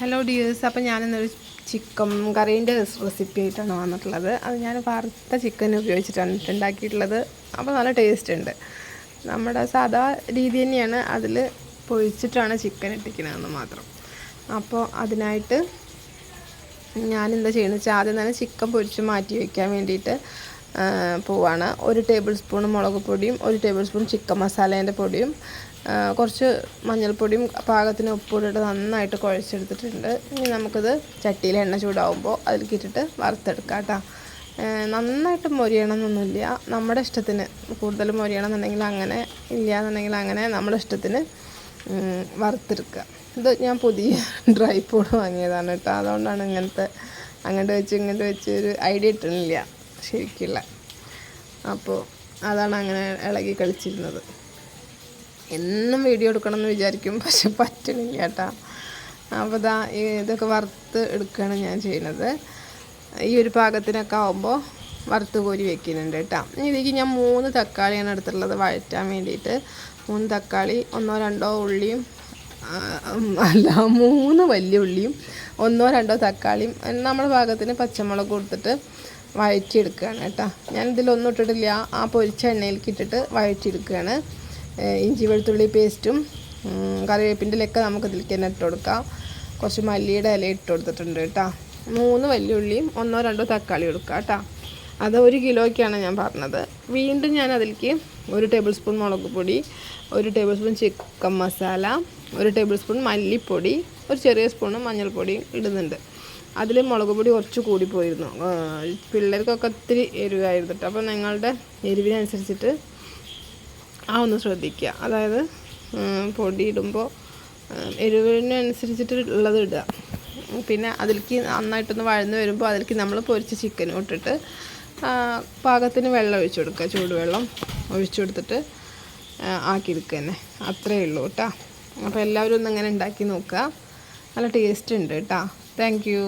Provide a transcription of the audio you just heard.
Hello dears, അപ്പോൾ ഞാനിന്നൊരു chicken കറീൻ്റെ recipe ആയിട്ടാണ് വന്നിട്ടുള്ളത്. അത് ഞാൻ വറുത്ത ചിക്കൻ ഉപയോഗിച്ചിട്ടാണ് ഉണ്ടാക്കിയിട്ടുള്ളത്. അപ്പോൾ നല്ല ടേസ്റ്റ് ഉണ്ട്. നമ്മുടെ സാധാ രീതി തന്നെയാണ്, അതിൽ പൊഴിച്ചിട്ടാണ് ചിക്കൻ ഇട്ടിരിക്കുന്നതെന്ന് മാത്രം. അപ്പോൾ അതിനായിട്ട് ഞാനെന്താ ചെയ്യുന്നത് വെച്ചാൽ ആദ്യം തന്നെ ചിക്കൻ പൊരിച്ച് മാറ്റി വയ്ക്കാൻ വേണ്ടിയിട്ട് പോവാണ്. 1 ടേബിൾ സ്പൂൺ മുളക് പൊടിയും 1 ടേബിൾ സ്പൂൺ ചിക്കൻ മസാലേൻ്റെ പൊടിയും കുറച്ച് മഞ്ഞൾപ്പൊടിയും പാകത്തിന് ഉപ്പിട്ടിട്ട് നന്നായിട്ട് കുഴച്ചെടുത്തിട്ടുണ്ട്. ഇനി നമുക്കിത് ചട്ടിയിൽ എണ്ണ ചൂടാവുമ്പോൾ അതിലേക്ക് ഇട്ടിട്ട് വറുത്തെടുക്കാം കേട്ടോ. നന്നായിട്ട് മൊരിയണമെന്നൊന്നുമില്ല, നമ്മുടെ ഇഷ്ടത്തിന്. കൂടുതൽ മൊരിയണമെന്നുണ്ടെങ്കിൽ അങ്ങനെ, ഇല്ല എന്നുണ്ടെങ്കിൽ അങ്ങനെ, നമ്മുടെ ഇഷ്ടത്തിന് വറുത്തെടുക്കുക. ഇത് ഞാൻ പുതിയ ഡ്രൈ ഫ്രൂട്ട് വാങ്ങിയതാണ് കേട്ടോ, അതുകൊണ്ടാണ് അങ്ങോട്ട് വെച്ച് ഒരു ഐഡിയ കിട്ടുന്നില്ല ശരിക്കുള്ള. അപ്പോൾ അതാണ് അങ്ങനെ ഇളകി കളിച്ചിരുന്നത്. എന്നും വീഡിയോ എടുക്കണമെന്ന് വിചാരിക്കും, പക്ഷെ പറ്റണില്ല കേട്ടോ. അപ്പോൾ ഇതൊക്കെ വറുത്ത് എടുക്കുകയാണ് ഞാൻ ചെയ്യുന്നത്. ഈ ഒരു പാകത്തിനൊക്കെ ആകുമ്പോൾ വറുത്ത് കോരി വെക്കുന്നുണ്ട് കേട്ടോ. ഇതിലേക്ക് ഞാൻ 3 തക്കാളിയാണ് എടുത്തിട്ടുള്ളത് വഴറ്റാൻ വേണ്ടിയിട്ട്. 3 തക്കാളി, 1-2 ഉള്ളിയും, അല്ല 3 വലിയ ഉള്ളിയും 1-2 തക്കാളിയും നമ്മുടെ പാകത്തിന് പച്ചമുളക് കൊടുത്തിട്ട് വഴറ്റിയെടുക്കുകയാണ് കേട്ടോ. ഞാനിതിലൊന്നും ഇട്ടിട്ടില്ല, ആ പൊരിച്ച എണ്ണയിലേക്ക് ഇട്ടിട്ട് വഴറ്റിയെടുക്കുകയാണ്. ഇഞ്ചി വെളുത്തുള്ളി പേസ്റ്റും കറിവേപ്പിൻ്റെ ഇലയൊക്കെ നമുക്കിതിലേക്ക് തന്നെ ഇട്ട് കൊടുക്കാം. കുറച്ച് മല്ലിയുടെ ഇല ഇട്ട് കൊടുത്തിട്ടുണ്ട് കേട്ടോ. 3 വലിയ ഉള്ളിയും 1-2 തക്കാളി കൊടുക്കുക കേട്ടോ. അത് 1 കിലോയ്ക്കാണ് ഞാൻ പറഞ്ഞത്. വീണ്ടും ഞാൻ അതിലേക്ക് 1 ടേബിൾ സ്പൂൺ മുളക് പൊടി, 1 table spoon chicken masala, 1 table spoon മല്ലിപ്പൊടി, ഒരു ചെറിയ സ്പൂണ് മഞ്ഞൾപ്പൊടിയും ഇടുന്നുണ്ട്. അതിൽ മുളക് പൊടി കുറച്ച് കൂടിപ്പോയിരുന്നു, പിള്ളേർക്കൊക്കെ ഒത്തിരി എരിവായിരുന്നു കേട്ടോ. അപ്പോൾ നിങ്ങളുടെ എരിവിനനുസരിച്ചിട്ട് ഒന്ന് ശ്രദ്ധിക്കുക. അതായത് പൊടി ഇടുമ്പോൾ എരിവിനനുസരിച്ചിട്ട് ഉള്ളത് ഇടുക. പിന്നെ അതിലേക്ക് നന്നായിട്ടൊന്ന് വഴന്ന് വരുമ്പോൾ അതിലേക്ക് നമ്മൾ പൊരിച്ച ചിക്കനും ഇട്ടിട്ട് പാകത്തിന് വെള്ളം ഒഴിച്ചു കൊടുക്കുക, ചൂടുവെള്ളം ഒഴിച്ചു കൊടുത്തിട്ട് ആക്കിയെടുക്കുക തന്നെ. അത്രയേ ഉള്ളൂ കേട്ടോ. അപ്പോൾ എല്ലാവരും ഒന്ന് അങ്ങനെ ഉണ്ടാക്കി നോക്കുക, നല്ല ടേസ്റ്റ് ഉണ്ട് കേട്ടോ. Thank you.